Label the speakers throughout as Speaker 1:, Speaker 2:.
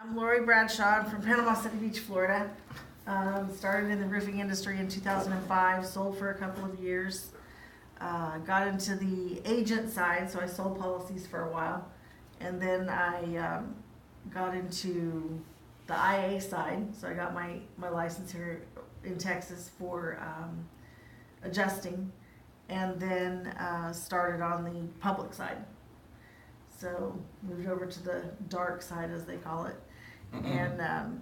Speaker 1: I'm Lori Bradshaw. I'm from Panama City Beach, Florida. Started in the roofing industry in 2005, sold for a couple of years. Got into the agent side, so I sold policies for a while. And then I got into the IA side, so I got my license here in Texas for adjusting. And then started on the public side. So moved over to the dark side, as they call it. And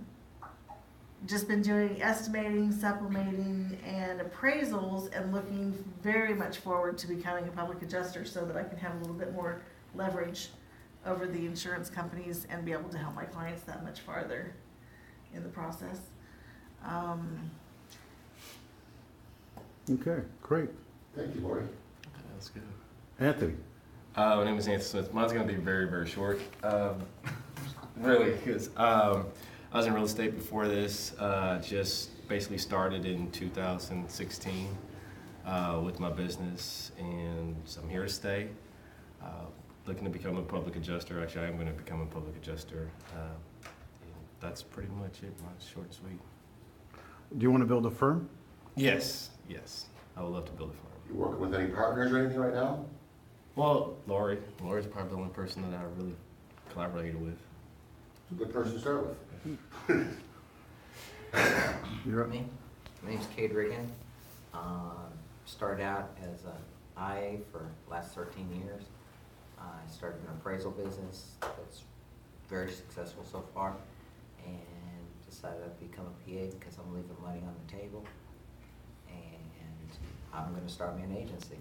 Speaker 1: just been doing estimating, supplementing, and appraisals, and looking very much forward to becoming a public adjuster so that I can have a little bit more leverage over the insurance companies and be able to help my clients that much farther in the process.
Speaker 2: Okay, great.
Speaker 3: Thank you, Lori.
Speaker 4: That's good.
Speaker 2: Anthony?
Speaker 4: My name is Anthony Smith. Mine's going to be very, very short. Really, because I was in real estate before this. Just basically started in 2016 with my business, and so I'm here to stay. Looking to become a public adjuster. Actually, I am going to become a public adjuster. And that's pretty much it. Mine's short and sweet.
Speaker 2: Do you want to build a firm?
Speaker 4: Yes. I would love to build a firm.
Speaker 3: You working with any partners or anything right now?
Speaker 4: Well, Lori's probably the only person that I really collaborated with.
Speaker 3: It's a good person to start with.
Speaker 2: You're up.
Speaker 5: Me? My name's Cade Riggin. Started out as an IA for the last 13 years. I started an appraisal business that's very successful so far, and decided I'd become a PA because I'm leaving money on the table, and I'm going to start my own agency.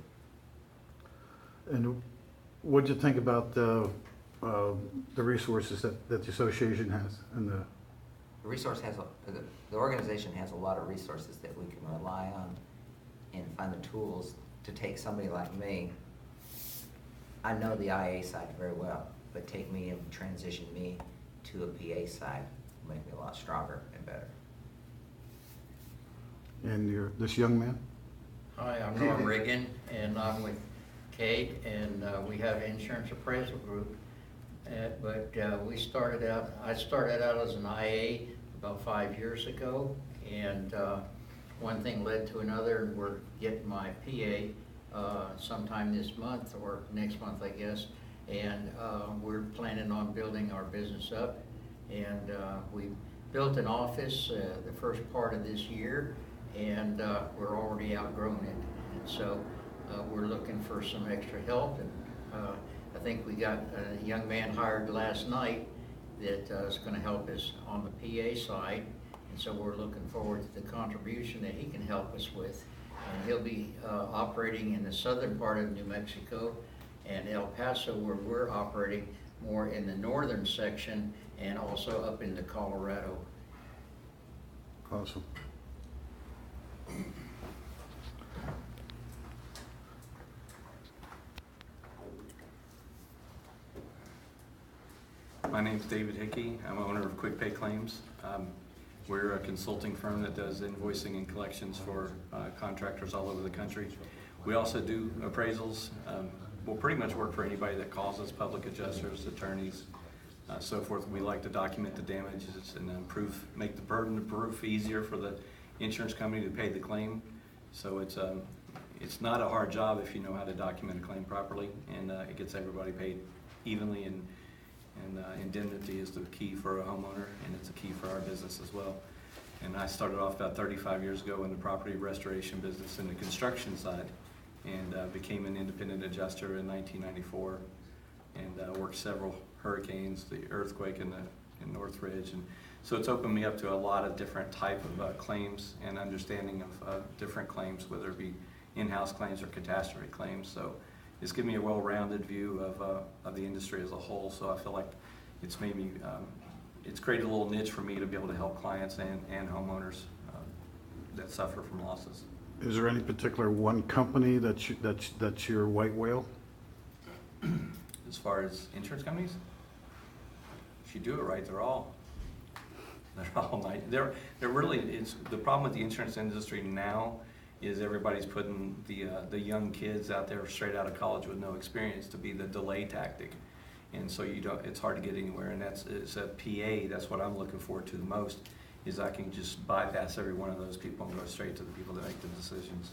Speaker 2: And what'd you think about the resources that the association has and the?
Speaker 5: The organization has a lot of resources that we can rely on and find the tools to take somebody like me. I know the IA side very well, but take me and transition me to a PA side will make me a lot stronger and better.
Speaker 2: And this young man?
Speaker 6: Hi, I'm Norm Riggin, and I'm with Kate, and we have an insurance appraisal group. I started out as an IA about 5 years ago, and one thing led to another, and we're getting my PA sometime this month, or next month, I guess, and we're planning on building our business up, and we built an office the first part of this year, and we're already outgrown it, and so we're looking for some extra help, and I think we got a young man hired last night that is going to help us on the PA side, and so we're looking forward to the contribution that he can help us with. And he'll be operating in the southern part of New Mexico and El Paso, where we're operating more in the northern section, and also up into Colorado.
Speaker 2: Awesome.
Speaker 7: My name's David Hickey. I'm owner of Quick Pay Claims. We're a consulting firm that does invoicing and collections for contractors all over the country. We also do appraisals. We'll pretty much work for anybody that calls us, public adjusters, attorneys, so forth. We like to document the damages and make the burden of proof easier for the insurance company to pay the claim. So it's not a hard job if you know how to document a claim properly, and it gets everybody paid evenly, and indemnity is the key for a homeowner, and it's a key for our business as well. And I started off about 35 years ago in the property restoration business in the construction side, and became an independent adjuster in 1994, and worked several hurricanes, the earthquake in Northridge, and so it's opened me up to a lot of different type of claims and understanding of different claims, whether it be in-house claims or catastrophe claims. So it's given me a well-rounded view of the industry as a whole. So I feel like it's made me, it's created a little niche for me to be able to help clients and homeowners that suffer from losses.
Speaker 2: Is there any particular one company that's your white whale?
Speaker 7: As far as insurance companies, if you do it right, they're all nice. They're really, it's the problem with the insurance industry now is everybody's putting the young kids out there straight out of college with no experience to be the delay tactic. And so it's hard to get anywhere, and it's a PA, that's what I'm looking forward to the most, is I can just bypass every one of those people and go straight to the people that make the decisions,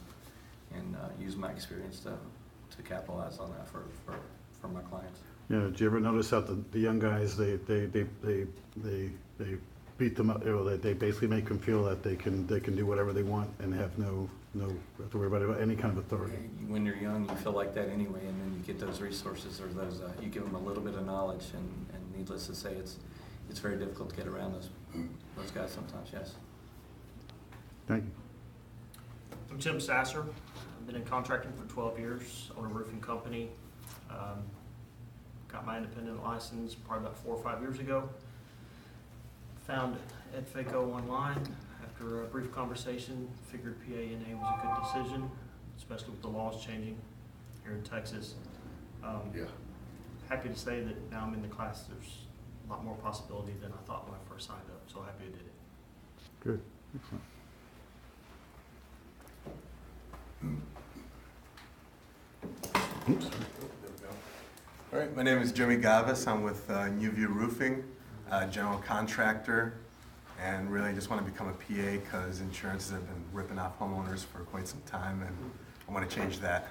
Speaker 7: and use my experience to capitalize on that for my clients.
Speaker 2: Yeah, did you ever notice how the young guys, they beat them up, they basically make them feel that they can do whatever they want and have no have to worry about any kind of authority?
Speaker 7: When you're young, you feel like that anyway, and then you get those resources or those, you give them a little bit of knowledge, and needless to say, it's very difficult to get around those guys sometimes, yes.
Speaker 2: Thank you.
Speaker 8: I'm Tim Sasser. I've been in contracting for 12 years, own a roofing company. Got my independent license probably about 4 or 5 years ago. Found Ed Faco online. After a brief conversation, figured PA&A was a good decision, especially with the laws changing here in Texas.
Speaker 3: Yeah.
Speaker 8: Happy to say that now I'm in the class, there's a lot more possibility than I thought when I first signed up, so happy I did it.
Speaker 2: Good. Excellent. Oops.
Speaker 9: All right, my name is Jimmy Gavis. I'm with New View Roofing, general contractor, and really just want to become a PA because insurances have been ripping off homeowners for quite some time, and I want to change that.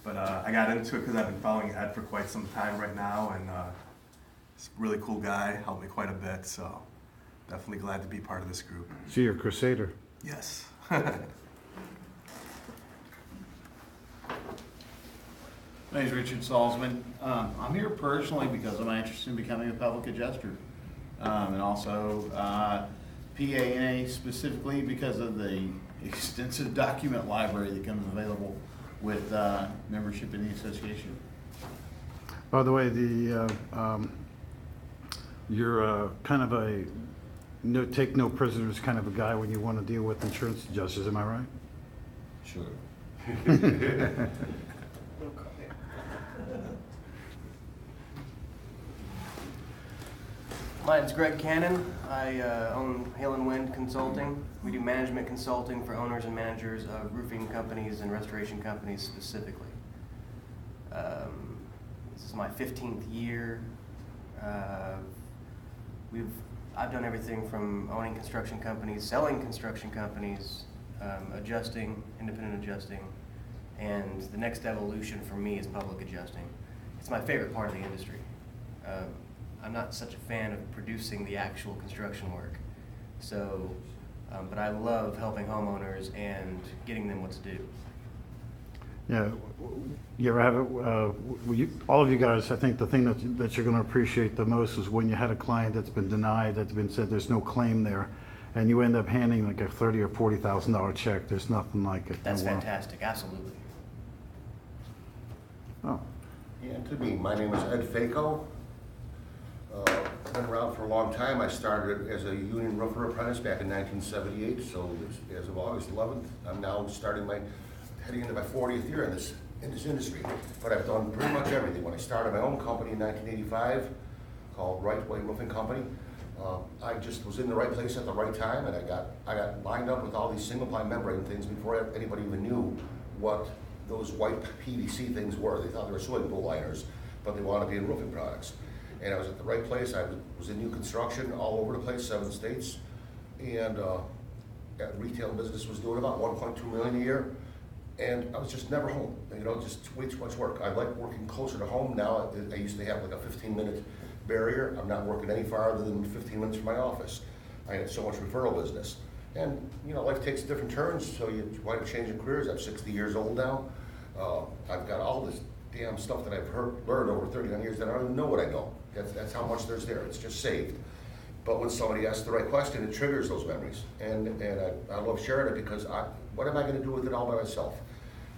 Speaker 9: But I got into it because I've been following Ed for quite some time right now, and he's a really cool guy, helped me quite a bit, so definitely glad to be part of this group.
Speaker 2: So you're a crusader.
Speaker 9: Yes.
Speaker 10: My name is Richard Salzman. I'm here personally because I'm interested in becoming a public adjuster. And also PA&A specifically because of the extensive document library that comes available with membership in the association.
Speaker 2: By the way, you're kind of a take no prisoners kind of a guy when you want to deal with insurance adjusters, am I right?
Speaker 10: Sure.
Speaker 11: Mine's Greg Cannon. I own Hail and Wind Consulting. We do management consulting for owners and managers of roofing companies and restoration companies specifically. This is my 15th year. I've done everything from owning construction companies, selling construction companies, adjusting, independent adjusting, and the next evolution for me is public adjusting. It's my favorite part of the industry. I'm not such a fan of producing the actual construction work, so, but I love helping homeowners and getting them what to do.
Speaker 2: Yeah, you ever have it, all of you guys, I think the thing that you're going to appreciate the most is when you had a client that's been denied, that's been said there's no claim there, and you end up handing like a $30,000 or $40,000 check. There's nothing like it.
Speaker 11: That's fantastic, absolutely.
Speaker 2: Oh.
Speaker 3: Yeah, to me, my name is Ed Faco. Been around for a long time. I started as a union roofer apprentice back in 1978, so as of August 11th, I'm now heading into my 40th year in this industry. But I've done pretty much everything. When I started my own company in 1985, called Right Way Roofing Company, I just was in the right place at the right time, and I got lined up with all these single-ply membrane things before anybody even knew what those white PVC things were. They thought they were swimming pool liners, but they wanted to be in roofing products. And I was at the right place. I was in new construction all over the place, 7 states, and retail business was doing about $1.2 million a year, and I was just never home. Just way too much work. I like working closer to home now. I used to have like a 15-minute barrier. I'm not working any farther than 15 minutes from my office. I had so much referral business, and life takes different turns. So you wind up changing careers. I'm 60 years old now. I've got all this damn stuff that I've learned over 39 years that I don't even know what I know. That's how much there's there. It's just saved. But when somebody asks the right question, it triggers those memories. And I love sharing it because what am I going to do with it all by myself?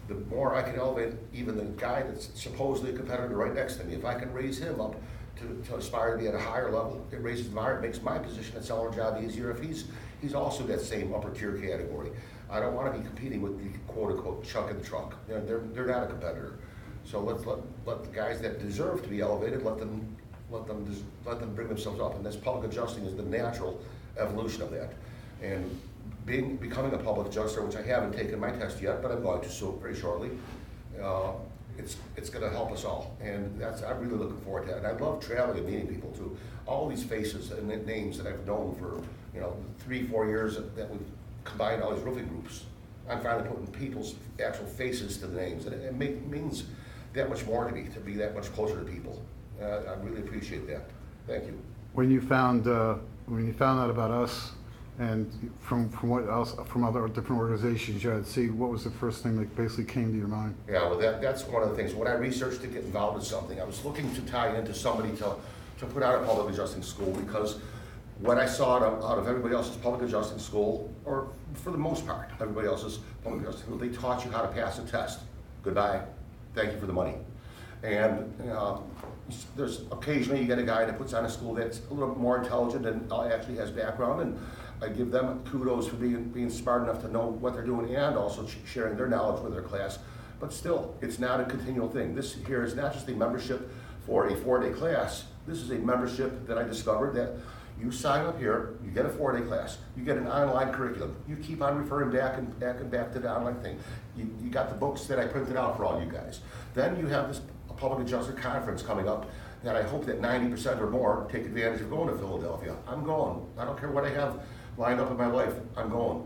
Speaker 3: The more I can elevate even the guy that's supposedly a competitor right next to me, if I can raise him up to aspire to be at a higher level, it raises the bar, it makes my position at seller job easier if he's also that same upper tier category. I don't want to be competing with the quote unquote chunk in the trunk. They're not a competitor. So let the guys that deserve to be elevated, let them bring themselves up, and this public adjusting is the natural evolution of that. And becoming a public adjuster, which I haven't taken my test yet, but I'm going to so very shortly, it's gonna help us all, and I'm really looking forward to that. And I love traveling and meeting people too. All these faces and names that I've known for, 3-4 years that we've combined all these roofing groups. I'm finally putting people's actual faces to the names, and it means that much more to me, to be that much closer to people. I really appreciate that. Thank you.
Speaker 2: When you found out about us, and from what else, from other different organizations you had seen, what was the first thing that basically came to your mind?
Speaker 3: Yeah, well, that's one of the things. When I researched to get involved in something, I was looking to tie into somebody to put out a public adjusting school, because what I saw out of everybody else's public adjusting school, or for the most part, everybody else's public adjusting school, they taught you how to pass a test. Goodbye, thank you for the money. And there's occasionally you get a guy that puts on a school that's a little more intelligent and actually has background, and I give them kudos for being smart enough to know what they're doing and also sharing their knowledge with their class. But still, it's not a continual thing. This here is not just a membership for a 4-day class. This is a membership that I discovered that you sign up here, you get a 4-day class, you get an online curriculum. You keep on referring back to the online thing. You got the books that I printed out for all you guys. Then you have this public adjuster conference coming up that I hope that 90% or more take advantage of going to Philadelphia. I'm going. I don't care what I have lined up in my life, I'm going.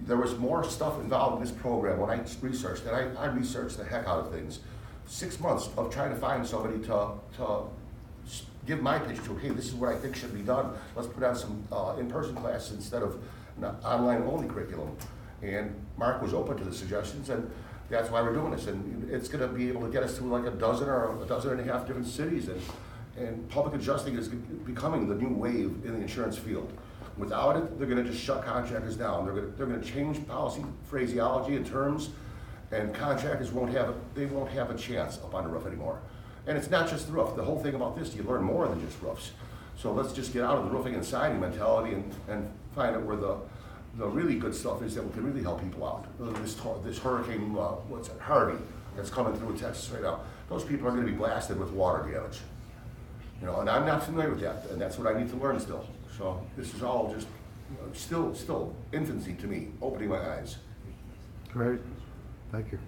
Speaker 3: There was more stuff involved in this program when I researched, and I researched the heck out of things. 6 months of trying to find somebody to give my pitch to, hey, this is what I think should be done. Let's put on some in-person classes instead of an online-only curriculum. And Mark was open to the suggestions, and that's why we're doing this. And it's gonna be able to get us to like a dozen or a dozen and a half different cities. And public adjusting is becoming the new wave in the insurance field. Without it, they're gonna just shut contractors down. They're gonna change policy phraseology and terms, and contractors won't have a chance up on the roof anymore. And it's not just the roof. The whole thing about this, you learn more than just roofs. So let's just get out of the roofing and siding mentality and find out where the really good stuff is that can really help people out. This hurricane, Harvey, that's coming through Texas right now. Those people are gonna be blasted with water damage. And I'm not familiar with that, and that's what I need to learn still. So this is all just, still infancy to me, opening my eyes.
Speaker 2: Great, thank you.